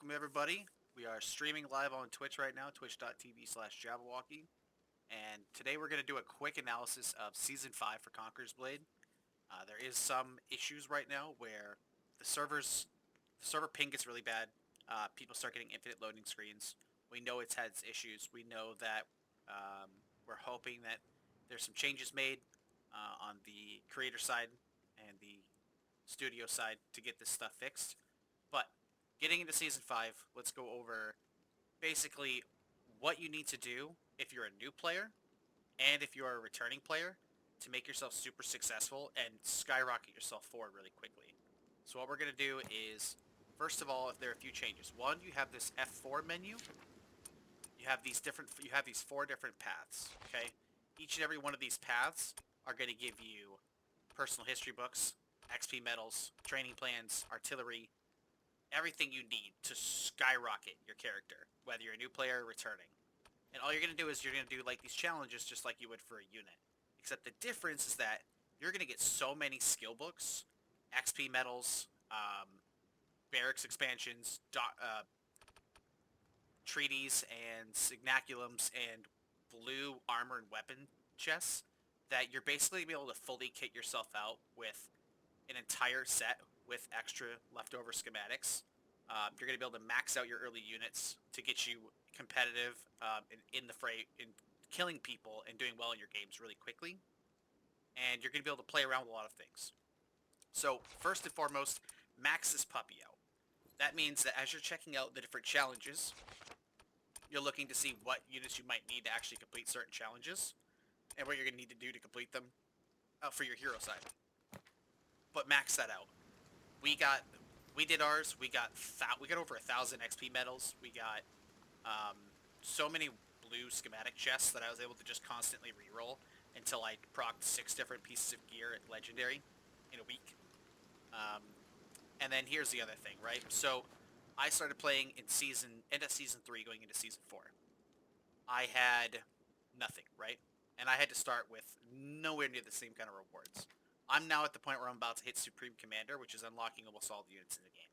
Welcome everybody. We are streaming live on Twitch right now, twitch.tv/Jabberwocky. And today we're going to do a quick analysis of Season 5 for Conqueror's Blade. There is some issues right now where the server ping gets really bad. People start getting infinite loading screens. We know it's had issues. We know that we're hoping that there's some changes made on the creator side and the studio side to get this stuff fixed. But getting into Season 5, let's go over basically what you need to do if you're a new player and if you're a returning player to make yourself super successful and skyrocket yourself forward really quickly. So what we're going to do is, first of all, if there are a few changes. One, you have this F4 menu. You have these four different paths, okay? Each and every one of these paths are going to give you personal history books, XP medals, training plans, artillery, everything you need to skyrocket your character, whether you're a new player or returning. And all you're going to do is you're going to do like these challenges just like you would for a unit. Except the difference is that you're going to get so many skill books, XP medals, barracks expansions, treaties, and signaculums, and blue armor and weapon chests that you're basically going to be able to fully kit yourself out with an entire set with extra leftover schematics. You're going to be able to max out your early units to get you competitive in the fray, in killing people and doing well in your games really quickly. And you're going to be able to play around with a lot of things. So first and foremost, max this puppy out. That means that as you're checking out the different challenges, you're looking to see what units you might need to actually complete certain challenges and what you're going to need to do to complete them for your hero side. But max that out. We did ours. We got over 1,000 XP medals. We got so many blue schematic chests that I was able to just constantly reroll until I procced 6 different pieces of gear at legendary in a week. And then here's the other thing, right? So I started playing in end of season 3, going into season 4. I had nothing, right? And I had to start with nowhere near the same kind of rewards. I'm now at the point where I'm about to hit Supreme Commander, which is unlocking almost all the units in the game.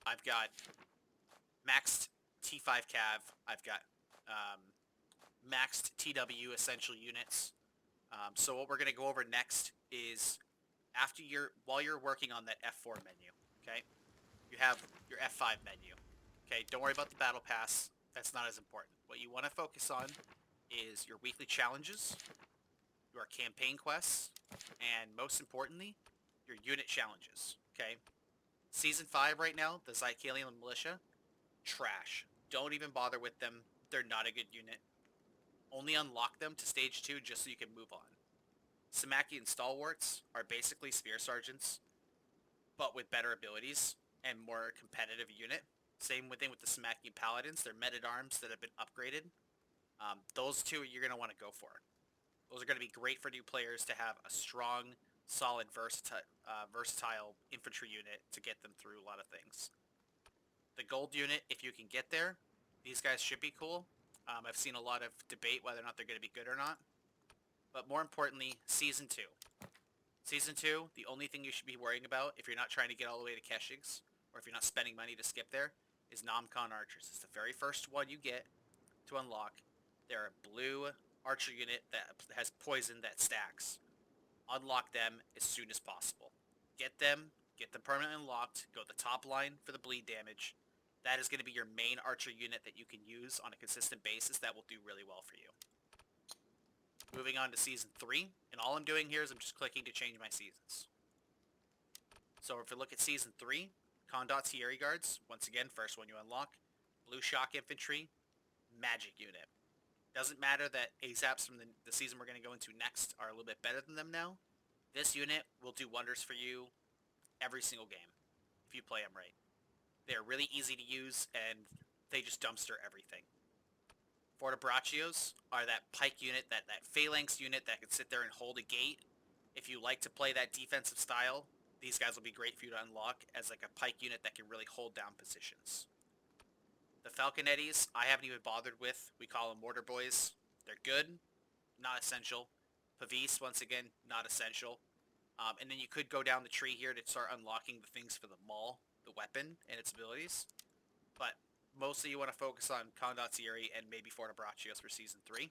I've got maxed T5 Cav. I've got maxed TW Essential units. So what we're going to go over next is while you're working on that F4 menu, okay, you have your F5 menu. Okay, don't worry about the battle pass. That's not as important. What you want to focus on is your weekly challenges, your campaign quests, and most importantly, your unit challenges, okay? Season 5 right now, the Zycalian Militia, trash. Don't even bother with them. They're not a good unit. Only unlock them to stage 2 just so you can move on. Samakian Stalwarts are basically Spear Sergeants, but with better abilities and more competitive unit. Same thing with the Samakian Paladins. They're men-at-arms that have been upgraded. Those two you're going to want to go for. Those are going to be great for new players to have a strong, solid, versatile infantry unit to get them through a lot of things. The gold unit, if you can get there, these guys should be cool. I've seen a lot of debate whether or not they're going to be good or not. But more importantly, Season 2. Season 2, the only thing you should be worrying about if you're not trying to get all the way to Keshigs, or if you're not spending money to skip there, is Namkhan Archers. It's the very first one you get to unlock. They're a blue archer unit that has poison that stacks. Unlock them as soon as possible. Get them permanently unlocked, go the top line for the bleed damage. That is going to be your main archer unit that you can use on a consistent basis that will do really well for you. Moving on to Season 3, and all I'm doing here is I'm just clicking to change my seasons. So if we look at Season 3, Condot's Hierarchy Guards, once again, first one you unlock. Blue Shock Infantry, magic unit. Doesn't matter that ASAPs from the season we're going to go into next are a little bit better than them now. This unit will do wonders for you every single game if you play them right. They're really easy to use, and they just dumpster everything. Fortebraccios are that pike unit, that phalanx unit that can sit there and hold a gate. If you like to play that defensive style, these guys will be great for you to unlock as like a pike unit that can really hold down positions. The Falconettis, I haven't even bothered with. We call them Mortar Boys. They're good, not essential. Pavis, once again, not essential. And then you could go down the tree here to start unlocking the things for the Maul, the weapon, and its abilities. But mostly you want to focus on Condottieri and maybe Fortebraccios for Season 3.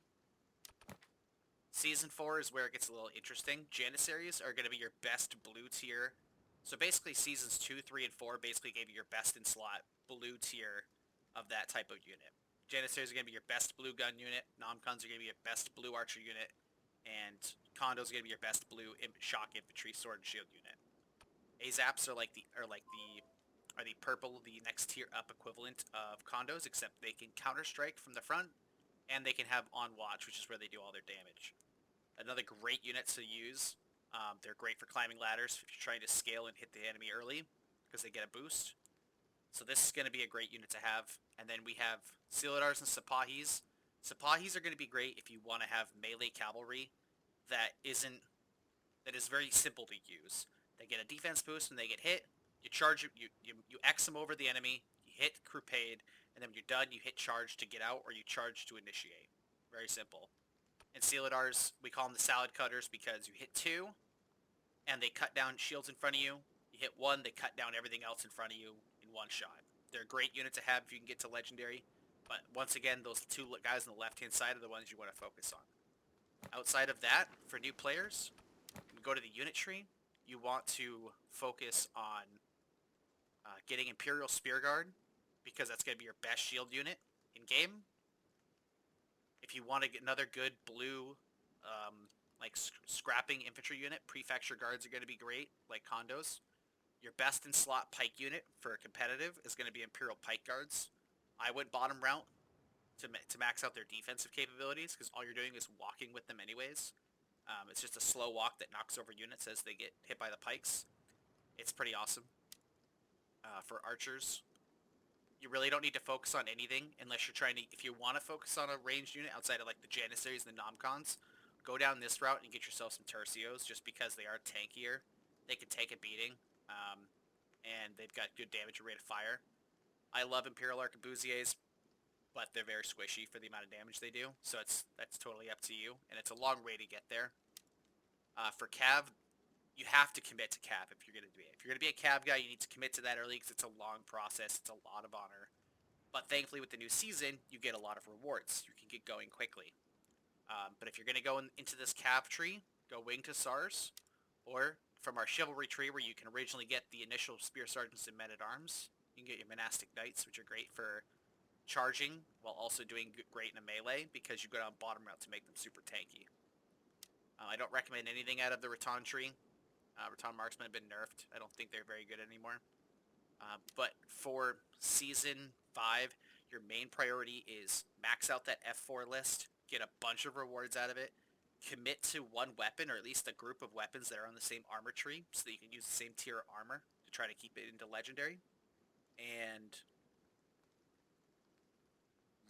Season 4 is where it gets a little interesting. Janissaries are going to be your best blue tier. So basically Seasons 2, 3, and 4 basically gave you your best in slot blue tier of that type of unit. Janissaries are going to be your best blue gun unit. Nomcons are going to be your best blue archer unit. And Condos are going to be your best blue shock infantry sword and shield unit. Azaps are like the purple, the next tier up equivalent of Condos, except they can counter strike from the front, and they can have on watch, which is where they do all their damage. Another great unit to use. They're great for climbing ladders if you're trying to scale and hit the enemy early, because they get a boost. So this is going to be a great unit to have. And then we have Sealadars and Sipahis. Sipahis are going to be great if you want to have melee cavalry that is very simple to use. They get a defense boost when they get hit. You charge you X them over the enemy. You hit crusade, and then when you're done, you hit charge to get out, or you charge to initiate. Very simple. And Sealadars, we call them the salad cutters because you hit 2, and they cut down shields in front of you. You hit 1, they cut down everything else in front of you in one shot. They're a great unit to have if you can get to Legendary. But once again, those 2 guys on the left-hand side are the ones you want to focus on. Outside of that, for new players, you go to the unit tree. You want to focus on getting Imperial Spear Guard, because that's going to be your best shield unit in game. If you want to get another good blue, scrapping infantry unit, Prefecture Guards are going to be great, like Condos. Your best in slot pike unit for competitive is going to be Imperial Pike Guards. I went bottom route to max out their defensive capabilities, because all you're doing is walking with them anyways. It's just a slow walk that knocks over units as they get hit by the pikes. It's pretty awesome. For archers, you really don't need to focus on anything unless you're trying to, if you want to focus on a ranged unit outside of like the Janissaries and the Nomcons, go down this route and get yourself some Tercios, just because they are tankier. They can take a beating, and they've got good damage and rate of fire. I love Imperial Arquebusiers, but they're very squishy for the amount of damage they do, so that's totally up to you, and it's a long way to get there. For Cav, you have to commit to Cav if you're going to be it. If you're going to be a Cav guy, you need to commit to that early, because it's a long process. It's a lot of honor. But thankfully, with the new season, you get a lot of rewards. You can get going quickly. But if you're going to go into this Cav tree, go Wing to SARS, or from our Chivalry tree, where you can originally get the initial Spear Sergeants and Men-at-Arms, you can get your Monastic Knights, which are great for charging, while also doing great in a melee, because you go down bottom route to make them super tanky. I don't recommend anything out of the Rattan tree. Rattan Marksmen have been nerfed. I don't think they're very good anymore. But for Season 5, your main priority is max out that F4 list, get a bunch of rewards out of it, commit to one weapon, or at least a group of weapons that are on the same armor tree, so that you can use the same tier of armor to try to keep it into Legendary, and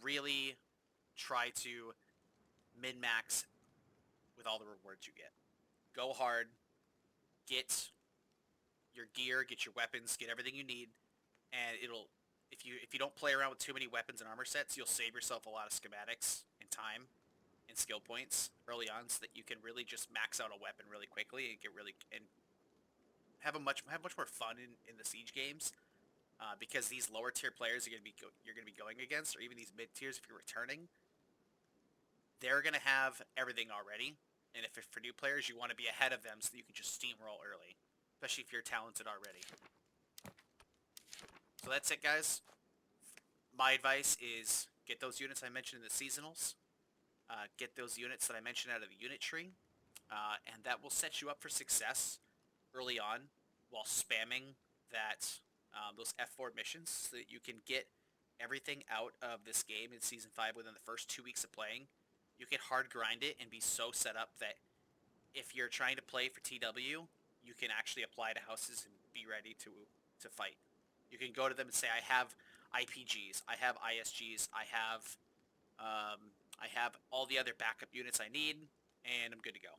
really try to min-max with all the rewards you get. Go hard, get your gear, get your weapons, get everything you need, and it'll, if you don't play around with too many weapons and armor sets, you'll save yourself a lot of schematics and time and skill points early on, so that you can really just max out a weapon really quickly and have much more fun in the siege games. Because these lower tier players you're gonna be going against, or even these mid tiers if you're returning, they're gonna have everything already. And if for new players, you want to be ahead of them so that you can just steamroll early, especially if you're talented already. So that's it, guys. My advice is get those units I mentioned in the seasonals. Get those units that I mentioned out of the unit tree. And that will set you up for success early on, while spamming those F4 missions, so that you can get everything out of this game in Season 5 within the first 2 weeks of playing. You can hard grind it and be so set up that if you're trying to play for TW, you can actually apply to houses and be ready to fight. You can go to them and say, I have IPGs, I have ISGs, I have all the other backup units I need, and I'm good to go.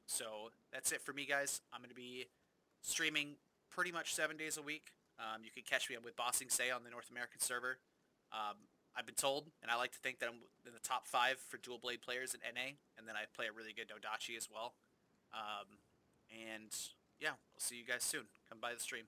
So that's it for me, guys. I'm going to be streaming pretty much 7 days a week. You can catch me with Bossing Say on the North American server. I've been told, and I like to think that I'm in the top 5 for dual blade players in NA, and then I play a really good Dodachi as well. And yeah, we'll see you guys soon. Come by the stream.